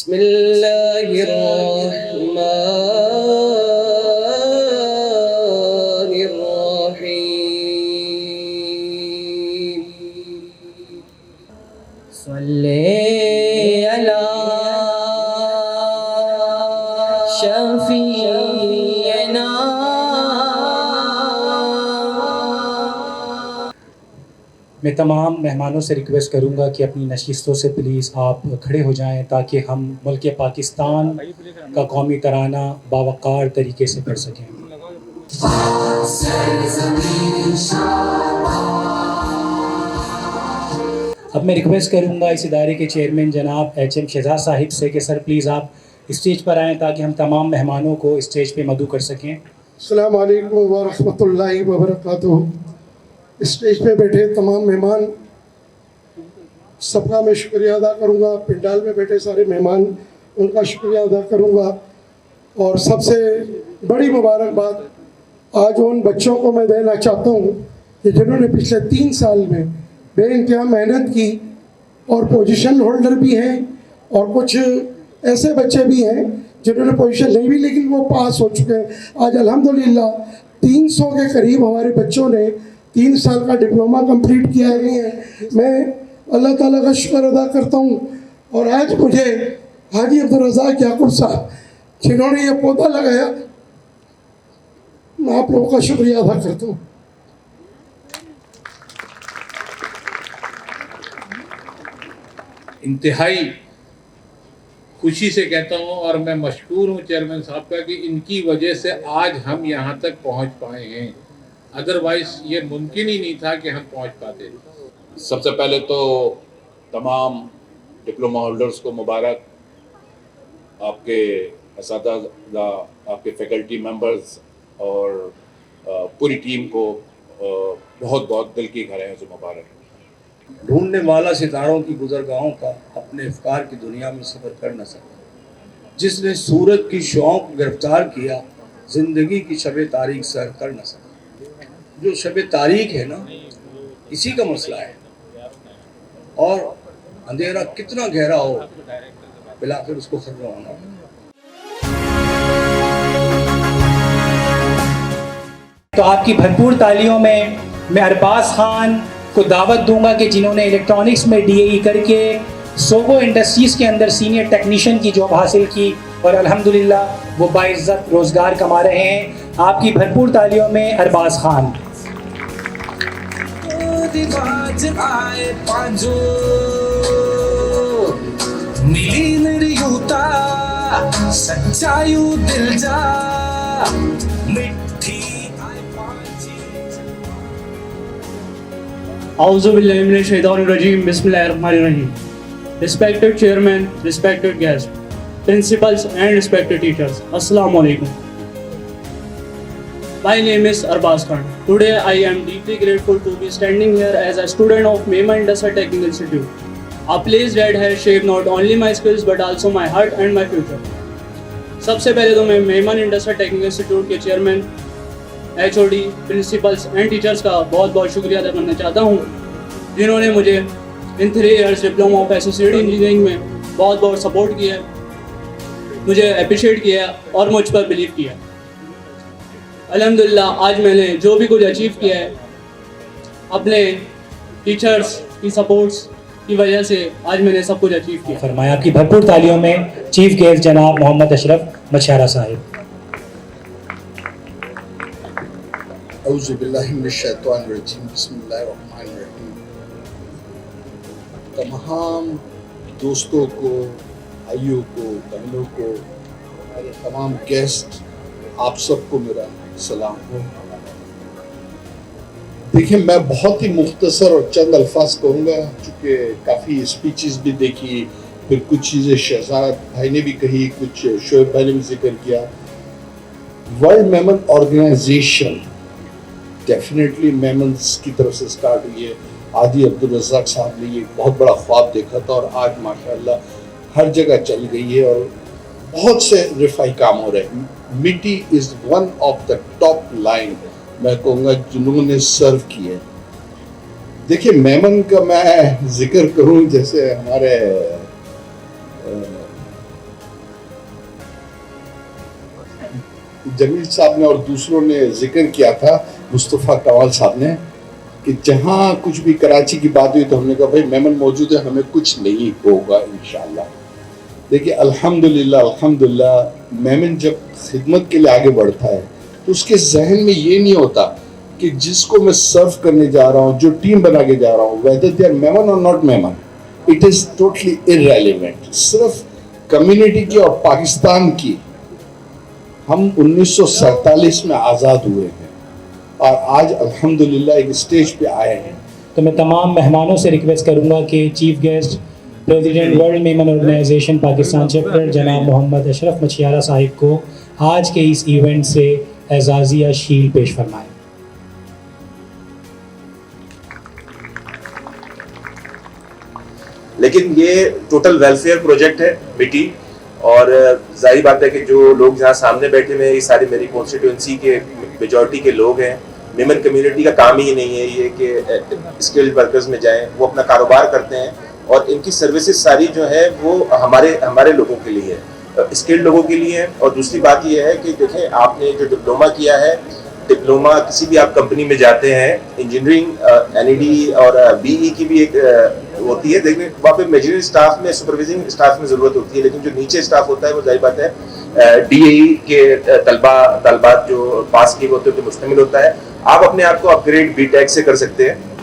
बिस्मिल्लाहिर्रहमानिर्रहीम। सल्ले अला शफीना। मैं तमाम मेहमानों से रिक्वेस्ट करूंगा कि अपनी नशिस्तों से प्लीज़ आप खड़े हो जाएं ताकि हम मुल्क पाकिस्तान का कौमी तराना बावक़ार तरीके से पढ़ सकें। अब मैं रिक्वेस्ट करूंगा इस इदारे के चेयरमैन जनाब HM शहजाद साहिब से कि सर प्लीज़ आप स्टेज पर आएँ ताकि हम तमाम मेहमानों को स्टेज पे मदऊ कर सकें। अस्सलाम वालेकुम व रहमतुल्लाहि व बरकातुहू। स्टेज पे बैठे तमाम मेहमान सबका मैं शुक्रिया अदा करूँगा। पंडाल में बैठे सारे मेहमान उनका शुक्रिया अदा करूँगा। और सबसे बड़ी मुबारकबाद आज उन बच्चों को मैं देना चाहता हूँ कि जिन्होंने पिछले 3 साल में बेइंतहा मेहनत की और पोजीशन होल्डर भी हैं और कुछ ऐसे बच्चे भी हैं जिन्होंने पोजीशन नहीं भी लेकिन वो पास हो चुके हैं। आज अल्हम्दुलिल्लाह 300 के करीब हमारे बच्चों ने 3 साल का डिप्लोमा कंप्लीट किया है। मैं अल्लाह ताला का शुक्र अदा करता हूँ। और आज मुझे हाजी अब्दुल रज़ाक याकूब साहब जिन्होंने ये पौधा लगाया, मैं आप लोगों का शुक्रिया अदा करता हूँ। इंतहाई खुशी से कहता हूँ और मैं मशकूर हूँ चेयरमैन साहब का कि इनकी वजह से आज हम यहाँ तक पहुँच पाए हैं। अदरवाइज ये मुमकिन ही नहीं था कि हम पहुँच पाते। सबसे पहले तो तमाम डिप्लोमा होल्डर्स को मुबारक, आपके असातिज़ा, आपके फैकल्टी मेंबर्स और पूरी टीम को बहुत बहुत दिल की गहराइयों से मुबारक। ढूंढने वाला सितारों की गुज़रगाहों का अपने इफ्कार की दुनिया में सफ़र कर न सका। जिसने सूरज की शौक गिरफ्तार किया, ज़िंदगी की शब तारीख सर कर न सका। जो शब तारीख है ना, इसी का मसला है। और अंधेरा कितना गहरा हो, बिलाखिर उसको खतरा होना है। तो आपकी भरपूर तालियों में मैं अरबाज खान को दावत दूंगा कि जिन्होंने इलेक्ट्रॉनिक्स में DAE करके सोगो इंडस्ट्रीज़ के अंदर सीनियर टेक्नीशियन की जॉब हासिल की और अल्हम्दुलिल्लाह वो बाइज़्ज़त रोज़गार कमा रहे हैं। आपकी भरपूर तालियों में Arbaaz Khan. Auzubillahiminash-shaytanir-rajim. Bismillahir-rahmanir-rahim. Respected chairman, respected guests, principals and respected teachers, Assalamu alaikum. My name is Arbaz Khan. Today I am deeply grateful to be standing here as a student of Mehman Industrial Technical Institute. A place that has shaped not only my skills but also my heart and my future. सबसे पहले तो मैं मेहमान industrial technical institute के chairman, HOD, principles and teachers का बहुत बहुत शुक्रिया अदा करना चाहता हूँ, जिन्होंने मुझे इन 3 years diploma of associated engineering में बहुत बहुत सपोर्ट किया, मुझे अप्रिशिएट किया और मुझ पर बिलीव किया। अल्हम्दुलिल्लाह आज मैंने जो भी कुछ अचीव किया है अपने टीचर्स की सपोर्ट्स की वजह से, आज मैंने सब कुछ अचीव किया। फरमाया। आपकी भरपूर तालियों में चीफ गेस्ट जनाब मोहम्मद अशरफ मछारा साहिब। औज़ुबिल्लाहिमिनश्शैतानिर्रजीम। बिस्मिल्लाहिर्रहमानिर्रहीम। तमाम दोस्तों को, भाइयों को, बहनों को, मेरे तमाम गेस्ट, आप सबको मेरा सलाम हो। देखिए, मैं बहुत ही मुख्तसर और चंद अल्फाज कहूँगा, चूँकि काफ़ी स्पीचेस भी देखी, फिर कुछ चीज़ें शहजाद भाई ने भी कही, कुछ शोएब भाई ने भी जिक्र किया। World Memon organisation definitely Memons की तरफ से स्टार्ट हुई है। आदि अब्दुल रज़ाक साहब ने ये बहुत बड़ा ख्वाब देखा था और आज माशाल्लाह हर जगह चल गई है और बहुत से रिफाई काम हो रहे हैं। मिट्टी is one of the top line, मैं कहूँगा, जिन्होंने सर्व किए। देखिए, मेमन का मैं जिक्र करूँ, जैसे हमारे जमील साहब ने और दूसरों ने जिक्र किया था, मुस्तफ़ा कवाल साहब ने, कि जहाँ कुछ भी कराची की बात हुई तो हमने कहा भाई मेमन मौजूद है, हमें कुछ नहीं होगा इंशाल्लाह। देखिए अल्हम्दुलिल्लाह मेमन जब खिदमत के लिए आगे बढ़ता है तो उसके जहन में ये नहीं होता कि जिसको मैं सर्व करने जा रहा हूँ, जो टीम बना के जा रहा हूँ, वेदर दे आर मेमन और not Memon, it is totally irrelevant. सिर्फ कम्युनिटी की और पाकिस्तान की, हम 1947 में आज़ाद हुए हैं और आज अल्हम्दुलिल्लाह एक स्टेज पे आए हैं। तो मैं तमाम मेहमानों से रिक्वेस्ट करूंगा कि chief guest president world Memon organisation Pakistan chapter जनाब मोहम्मद अशरफ मछियारा साहिब को आज के इस इवेंट से एजाज़िया शील्ड पेश फरमाएं। लेकिन ये टोटल वेलफेयर प्रोजेक्ट है मिट्टी, और जाहिर बात है कि जो लोग जहाँ सामने बैठे हुए हैं ये सारी मेरी कॉन्स्टिट्यूंसी के मेजॉरिटी के लोग हैं। मेमन कम्युनिटी का काम ही नहीं है ये कि स्किल्ड वर्कर्स में जाएं, वो अपना कारोबार करते हैं और इनकी सर्विसेज सारी जो है वो हमारे लोगों के लिए है, स्किल्ड लोगों के लिए है। और दूसरी बात ये है कि देखें, आपने जो डिप्लोमा किया है, डिप्लोमा किसी भी आप कंपनी में जाते हैं, इंजीनियरिंग एनईडी और बीई की भी एक होती है, देखिए वहाँ पे मेजरिंग स्टाफ में, सुपरवाइजिंग स्टाफ में ज़रूरत होती है, लेकिन जो नीचे स्टाफ होता है वो जाहिर बात है डीएई के तलबात जो पास किए होते हैं तो मुश्तमिल होता है। आप अपने आप को अपग्रेड बीटेक से कर सकते हैं।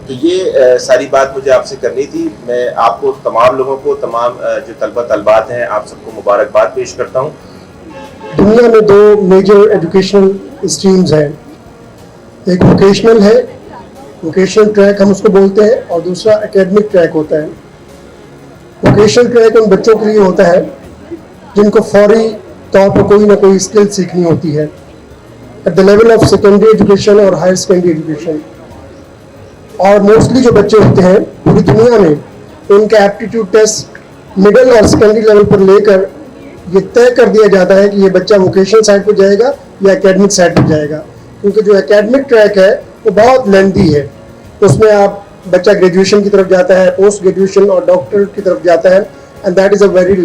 तो ये सारी बात मुझे आपसे करनी थी। मैं आपको तमाम लोगों को, तमाम जो तलबात हैं, आप सबको मुबारकबाद पेश करता हूँ। दुनिया में दो मेजर एजुकेशनल स्ट्रीम्स हैं, एक वोकेशनल है, वोकेशनल ट्रैक हम उसको बोलते हैं, और दूसरा एकेडमिक ट्रैक होता है। वोकेशनल ट्रैक उन बच्चों के लिए होता है जिनको फौरी तौर पर कोई ना कोई स्किल सीखनी होती है at the level of secondary education और हायर सेकेंडरी एजुकेशन। और मोस्टली जो बच्चे होते हैं पूरी दुनिया में, उनका एप्टीट्यूड टेस्ट मिडिल और सेकेंडरी लेवल पर लेकर ये तय कर दिया जाता है कि ये बच्चा वोकेशनल साइड पर जाएगा या एकेडमिक साइड पर जाएगा, क्योंकि जो एकेडमिक ट्रैक है वो बहुत लेंथी है। उसमें आप बच्चा ग्रेजुएशन की तरफ जाता है, पोस्ट ग्रेजुएशन और डॉक्टरेट की तरफ जाता है, and that is a very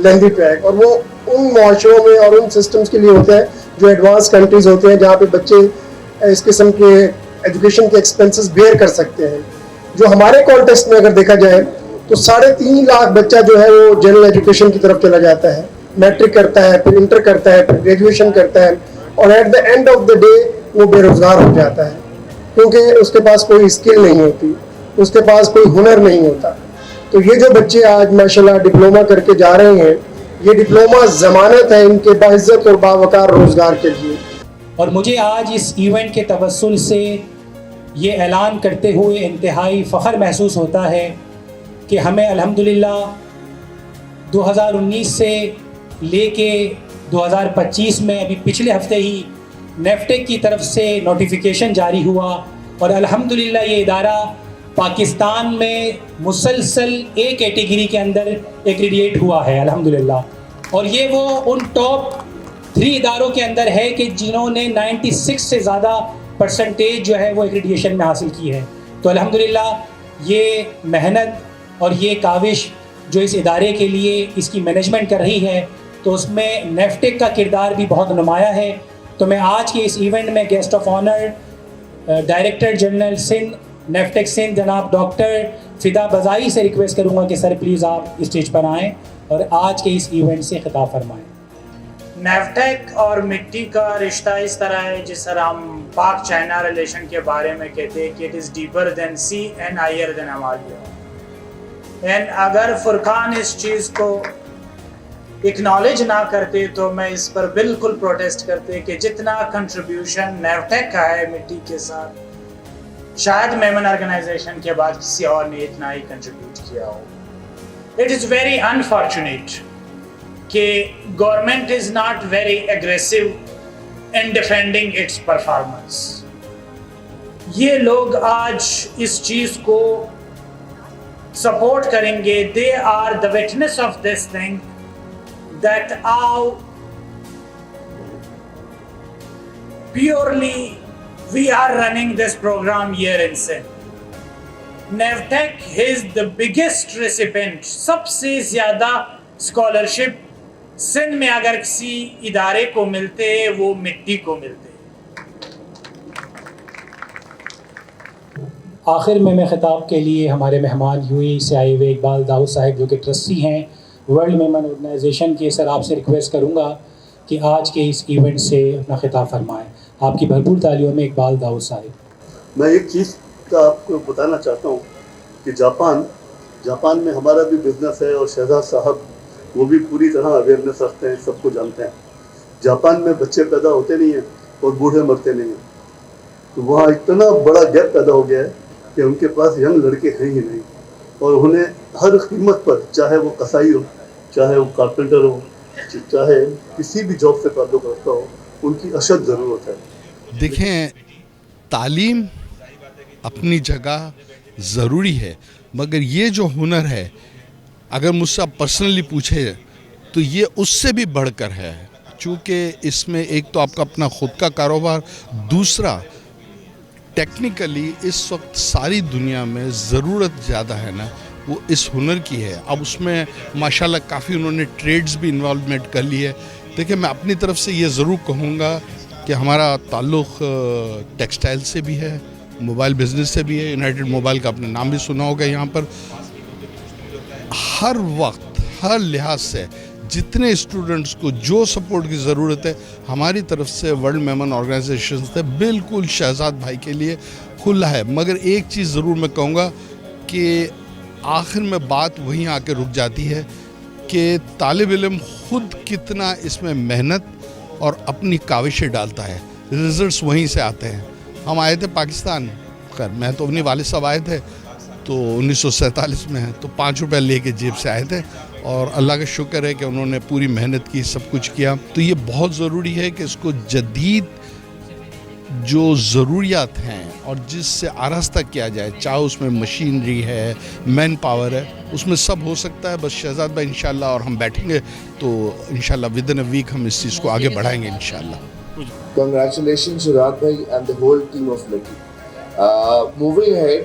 lengthy track. और वो उन माशरों में और उन सिस्टम्स के लिए होता है जो एडवांस कंट्रीज होते हैं, जहाँ पे बच्चे इस किस्म के एजुकेशन के एक्सपेंसेस बेयर कर सकते हैं। जो हमारे कॉन्टेक्स्ट में अगर देखा जाए तो 3.5 लाख बच्चा जो है वो जनरल एजुकेशन की तरफ चला जाता है, मैट्रिक करता है, फिर इंटर करता है, फिर ग्रेजुएशन करता है, और at the end of the day वो बेरोजगार हो जाता है, क्योंकि उसके पास कोई स्किल नहीं होती, उसके पास कोई हुनर नहीं होता। तो ये जो बच्चे आज माशाल्लाह डिप्लोमा करके जा रहे हैं, ये डिप्लोमा ज़मानत है इनके बाइज्जत और बावकार रोज़गार के लिए। और मुझे आज इस इवेंट के तवस्सुल से ये ऐलान करते हुए इंतहाई फ़ख्र महसूस होता है कि हमें अल्हम्दुलिल्लाह 2019 से लेके 2025 में, अभी पिछले हफ्ते ही नेफ्टेक की तरफ से नोटिफिकेशन जारी हुआ और अल्हम्दुलिल्लाह ये इदारा पाकिस्तान में मुसलसल ए कैटेगरी के अंदर एक्रीडिएट हुआ है अल्हम्दुलिल्लाह। और ये वो उन टॉप 3 इदारों के अंदर है कि जिन्होंने 96 से ज़्यादा परसेंटेज जो है वो एक्रीडिएशन में हासिल की है। तो अल्हम्दुलिल्लाह ये मेहनत और ये काविश जो इस इदारे के लिए इसकी मैनेजमेंट कर रही है, तो उसमें नेफ्टेक का किरदार भी बहुत नुमाया है। तो मैं आज के इस इवेंट में guest of honour director general Sindh नेफ्टेक सिंध जनाब डॉक्टर फ़िदा बज़ाई से रिक्वेस्ट करूँगा कि सर प्लीज़ आप स्टेज पर आएँ और आज के इस इवेंट से खिताब फरमाएँ। नेफ्टेक और मिट्टी का रिश्ता इस तरह है जिस तरह हम पाक चाइना रिलेशन के बारे में कहते हैं कि it is deeper than sea and higher than Himalaya. And अगर फुरकान इस चीज़ को एक्नॉलेज ना करते तो मैं इस पर बिल्कुल प्रोटेस्ट करते कि जितना कंट्रीब्यूशन नेफ्टेक का है मिट्टी के साथ, शायद मेमन ऑर्गेनाइजेशन के बाद किसी और ने इतना ही कंट्रीब्यूट किया हो। इट इज़ वेरी अनफॉर्चुनेट कि government is not very aggressive in defending its performance. ये लोग आज इस चीज़ को सपोर्ट करेंगे, they are the witness of this thing that how purely we are running this program here in Sindh. Navtech is the biggest recipient, सबसे ज़्यादा scholarship Sindh में अगर किसी इदारे को मिलते वो मिट्टी को मिलते। आखिर में मैं ख़िताब के लिए हमारे मेहमान यूएई से आए हुए इकबाल दाऊद साहब जो कि ट्रस्टी हैं वर्ल्ड मेमन ऑर्गेनाइजेशन के, सर आपसे रिक्वेस्ट करूंगा कि आज के इस इवेंट से अपना खिताब फरमाएं। आपकी भरपूर तालियों में इकबाल दाऊद साहब। मैं एक चीज़ का आपको बताना चाहता हूँ कि जापान में हमारा भी बिजनेस है और शहजाद साहब वो भी पूरी तरह अवेयरनेस रखते हैं, सबको जानते हैं। जापान में बच्चे पैदा होते नहीं हैं और बूढ़े मरते नहीं हैं, तो वहाँ इतना बड़ा गैप पैदा हो गया है कि उनके पास यंग लड़के हैं ही नहीं, और उन्हें हर कीमत पर, चाहे वो कसाई हो, चाहे वो कारपेंटर हो, चाहे किसी भी जॉब से ताल्लुक़ रखता हो, उनकी अशद ज़रूरत है। देखें, तालीम अपनी जगह ज़रूरी है, मगर ये जो हुनर है अगर मुझसे आप पर्सनली पूछे तो ये उससे भी बढ़कर है, चूँकि इसमें एक तो आपका अपना ख़ुद का कारोबार, दूसरा टेक्निकली इस वक्त सारी दुनिया में ज़रूरत ज़्यादा है ना वो इस हुनर की है। अब उसमें माशाल्लाह काफ़ी उन्होंने ट्रेड्स भी इन्वॉल्वमेंट कर ली है। देखिए, मैं अपनी तरफ से ये ज़रूर कहूँगा कि हमारा ताल्लुक़ टेक्सटाइल से भी है, मोबाइल बिज़नेस से भी है। यूनाइटेड मोबाइल का आपने नाम भी सुना होगा। यहाँ पर हर वक्त हर लिहाज से जितने स्टूडेंट्स को जो सपोर्ट की ज़रूरत है हमारी तरफ से वर्ल्ड मेमन ऑर्गेनाइजेशन से बिल्कुल शहजाद भाई के लिए खुला है। मगर एक चीज़ ज़रूर मैं कहूँगा कि आखिर में बात वहीं आके रुक जाती है कि तालिब इल्म ख़ुद कितना इसमें मेहनत और अपनी काविशें डालता है, रिज़ल्ट्स वहीं से आते हैं। हम आए थे पाकिस्तान, खैर मैं तो अपने वालिद साहब आए थे तो 1947 में है, तो 5 रुपये लेके जेब से आए थे और अल्लाह का शुक्र है कि उन्होंने पूरी मेहनत की, सब कुछ किया। तो ये बहुत ज़रूरी है कि इसको जदीद जो ज़रूरियात हैं और जिससे आरास्ता किया जाए, चाहे उसमें मशीनरी है, मैन पावर है, उसमें सब हो सकता है। बस शहजाद भाई इंशाल्लाह और हम बैठेंगे तो इंशाल्लाह विद इन अ वीक हम इस चीज़ को आगे बढ़ाएंगे इंशाल्लाह। Congratulations Shirad bhai and the whole team of Lucky. Moving ahead,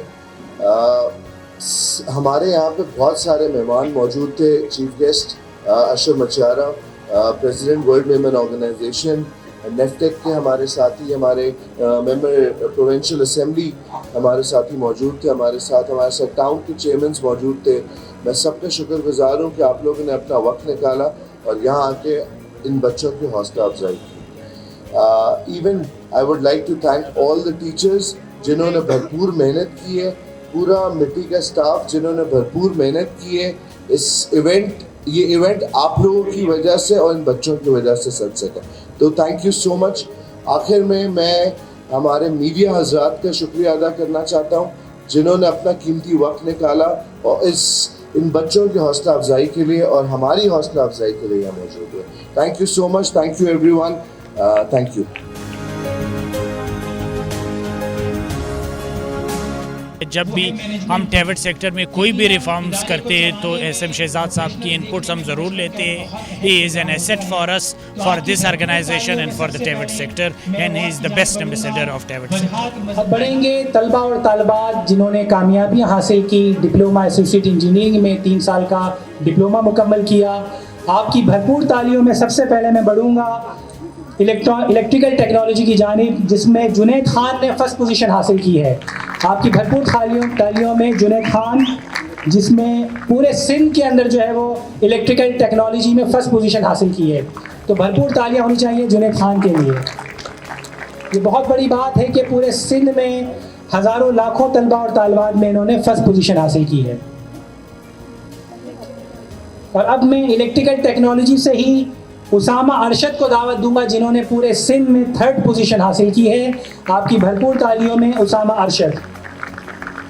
हमारे यहाँ पे बहुत सारे मेहमान मौजूद थे। चीफ गेस्ट अशर मचारा, प्रेसिडेंट वर्ल्ड मेमन ऑर्गेनाइजेशन, नेफ्टेक के हमारे साथी, हमारे मेंबर प्रोविंशियल असेंबली हमारे साथी मौजूद थे, हमारे साथ टाउन के चेयरमैन मौजूद थे। मैं सबका शुक्रगुजार हूँ कि आप लोगों ने अपना वक्त निकाला और यहाँ आके इन बच्चों की हौसला अफजाई की। Even I would like to thank all the teachers जिन्होंने भरपूर मेहनत की है, पूरा मिट्टी का स्टाफ जिन्होंने भरपूर मेहनत की है। ये इवेंट आप लोगों की वजह से और इन बच्चों की वजह से सज सका, तो थैंक यू सो मच। आखिर में मैं हमारे मीडिया हजरात का शुक्रिया अदा करना चाहता हूँ जिन्होंने अपना कीमती वक्त निकाला और इन बच्चों की हौसला अफजाई के लिए और हमारी हौसला अफजाई के लिए यहाँ मौजूद हुए। Thank you so much, thank you everyone, thank you. जब भी हम टेविट सेक्टर में कोई भी रिफॉर्म्स करते हैं तो एसएम शहजाद साहब की इनपुट्स हम ज़रूर लेते हैं। He is an asset for us, for this organisation and for the TEVTA sector, and he is the best ambassador of TEVTA sector. अब बढ़ेंगे तलबा और तालबात जिन्होंने कामयाबियाँ हासिल की। डिप्लोमा एसोसिएट इंजीनियरिंग में 3 साल का डिप्लोमा मुकम्मल किया। आपकी भरपूर तालियों में सबसे पहले मैं बढ़ूँगा इलेक्ट्रिकल टेक्नोलॉजी की जानिब, जिसमें जुनैद खान ने फर्स्ट पोजीशन हासिल की है। आपकी भरपूर तालियों में जुनैद खान, जिसमें पूरे सिंध के अंदर जो है वो इलेक्ट्रिकल टेक्नोलॉजी में फर्स्ट पोजीशन हासिल की है, तो भरपूर तालियां होनी चाहिए जुनैद खान के लिए। ये बहुत बड़ी बात है कि पूरे सिंध में हज़ारों लाखों तलबा और तालिबात में इन्होंने फर्स्ट पोजीशन हासिल की है। और अब मैं इलेक्ट्रिकल टेक्नोलॉजी से ही उसामा अरशद को दावत दूंगा जिन्होंने पूरे सिंध में 3rd पोजीशन हासिल की है। आपकी भरपूर तालियों में Usama Arshad.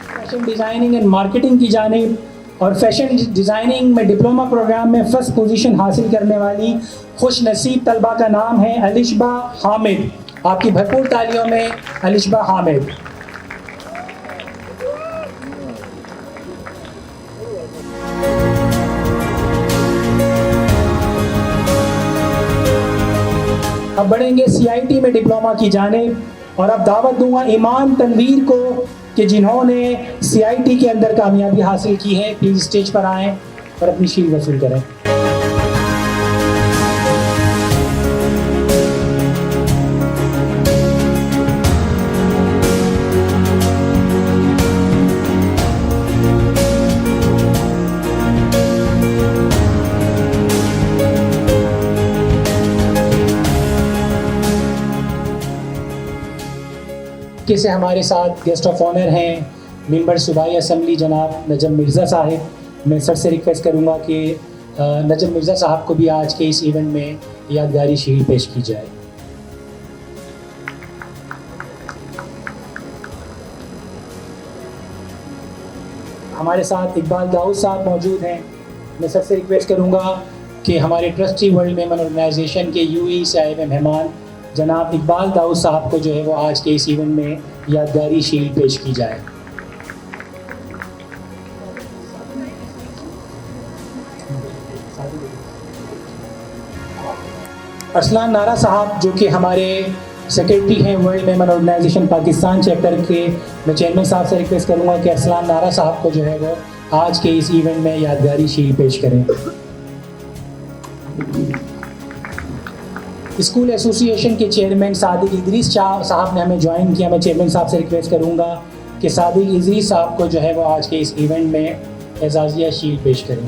Fashion designing and marketing की जानिब और फैशन डिज़ाइनिंग में डिप्लोमा प्रोग्राम में फर्स्ट पोजीशन हासिल करने वाली खुश नसीब तलबा का नाम है अलिशबा हामिद। आपकी भरपूर तालियों में अलिशबा हामिद। अब बढ़ेंगे CIT में डिप्लोमा की जानिब और अब दावत दूंगा ईमान तनवीर को कि जिन्होंने CIT के अंदर कामयाबी हासिल की है। प्लीज़ स्टेज पर आएँ और अपनी शील्ड वसूल करें। मक्के से हमारे साथ गेस्ट ऑफ ऑनर हैं मेंबर सूबाई असम्बली जनाब नजम मिर्ज़ा साहब। मैं सर से रिक्वेस्ट करूँगा कि नजम मिर्ज़ा साहब को भी आज के इस इवेंट में यादगारी शील्ड पेश की जाए। हमारे साथ इकबाल दाऊद साहब मौजूद हैं। मैं सर से रिक्वेस्ट करूँगा कि हमारे ट्रस्टी वर्ल्ड मेमन ऑर्गेनाइजेशन के यूएई से आए हुए मेहमान जनाब इकबाल दाऊद साहब को जो है वो आज के इस इवेंट में यादगारी शील्ड पेश की जाए। अरसलान नारा साहब जो कि हमारे सेक्रेटरी हैं world Memon organisation Pakistan chapter के, मैं चेयरमैन साहब से रिक्वेस्ट करूंगा कि अरसलान नारा साहब को जो है वो आज के इस इवेंट में यादगारी शील्ड पेश करें। स्कूल एसोसिएशन के चेयरमैन सादिक इदरीस साहब ने हमें ज्वाइन किया। मैं चेयरमैन साहब से रिक्वेस्ट करूंगा कि सादिक इदरीस साहब को जो है वो आज के इस इवेंट में एजाज़िया शील्ड पेश करें।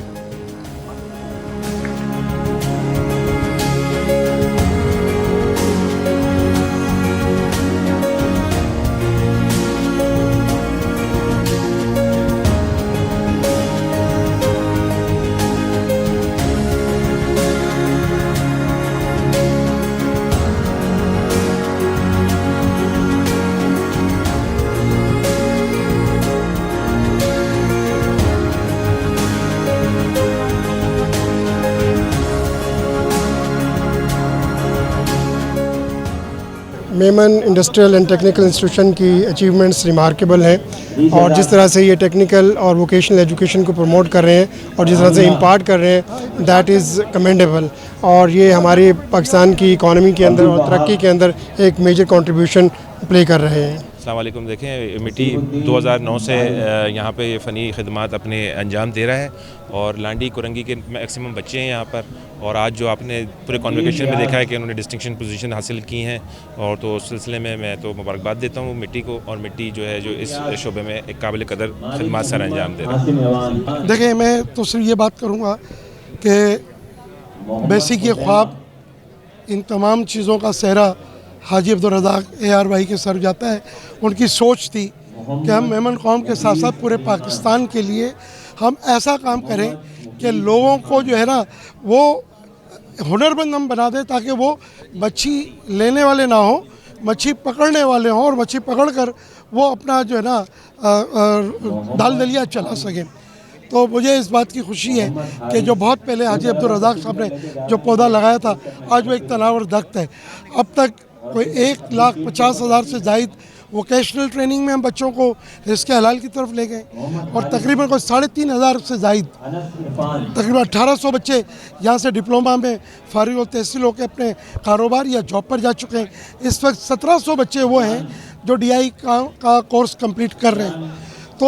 Memon industrial and technical institution की अचीवमेंट्स रिमार्केबल हैं और जिस तरह से ये टेक्निकल और वोकेशनल एजुकेशन को प्रमोट कर रहे हैं और जिस तरह से इम्पार्ट कर रहे हैं दैट इज़ कमेंडेबल और ये हमारे पाकिस्तान की इकॉनमी के अंदर और तरक्की के अंदर एक मेजर कंट्रीब्यूशन प्ले कर रहे हैं। अस्सलाम वालेकुम। देखें मिट्टी 2009 से यहाँ पे फ़नी खिदमात अपने अंजाम दे रहा है और लांडी कुरंगी के मैक्सिमम बच्चे हैं यहाँ पर और आज जो आपने पूरे कॉन्वोकेशन में देखा है कि उन्होंने डिस्टिंक्शन पोजीशन हासिल की हैं और तो उस सिलसिले में मैं तो मुबारकबाद देता हूँ मिट्टी को और मिट्टी जो है जो इस शोबे में एक काबिल कदर खिदमात सर अंजाम दे रहा है। देखिए मैं तो सिर्फ ये बात करूँगा कि बेसिक ये ख्वाब इन तमाम चीज़ों का सेहरा हाजी अब्दुल रज़ाक AR भाई के सर जाता है। उनकी सोच थी कि हम मेमन कौम के साथ साथ पूरे पाकिस्तान के लिए हम ऐसा काम करें कि लोगों को जो है ना वो हुनरमंद हम बना दें ताकि वो मच्छी लेने वाले ना हो, मच्छी पकड़ने वाले हों और मच्छी पकड़कर वो अपना जो है ना दाल दलिया चला सकें। तो मुझे इस बात की खुशी है कि जो बहुत पहले हाजी अब्दुल रज़ाक साहब ने जो पौधा लगाया था आज वो एक तनावर दख्त है। अब तक कोई 1,50,000 से ज़ायद वोकेशनल ट्रेनिंग में हम बच्चों को रिस्क हलाल की तरफ ले गए और तकरीबन कोई 3,500 से ज़ायद तकरीबन 1,800 बच्चे यहाँ से डिप्लोमा में फारिग और तहसील होकर अपने कारोबार या जॉब पर जा चुके हैं। इस वक्त 1,700 बच्चे वो हैं जो DI का कोर्स कंप्लीट कर रहे हैं। तो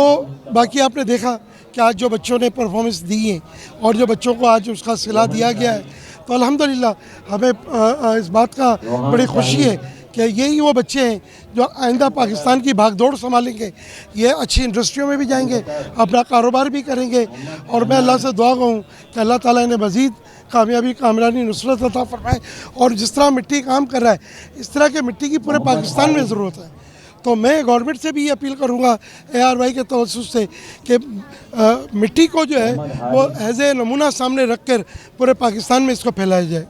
बाकी आपने देखा कि आज जो बच्चों ने परफॉर्मेंस दी है और जो बच्चों को आज उसका सिला दिया गया है तो अल्हम्दुलिल्लाह हमें इस बात का बड़ी खुशी है कि यही वो बच्चे हैं जो आइंदा पाकिस्तान की भागदौड़ संभालेंगे, ये अच्छी इंडस्ट्रियों में भी जाएंगे, अपना कारोबार भी करेंगे और मैं अल्लाह से दुआ कहूँ कि अल्लाह ताला इन्हें मज़ीद कामयाबी कामरानी नुसरत अता फरमाए और जिस तरह मिट्टी काम कर रहा है इस तरह के मिट्टी की पूरे पाकिस्तान में ज़रूरत है। तो मैं गवर्नमेंट से भी ये अपील करूँगा AR भाई के तवज्जुह से कि मिट्टी को जो है वो एज ए नमूना सामने रख कर पूरे पाकिस्तान में इसको फैलाया जाए।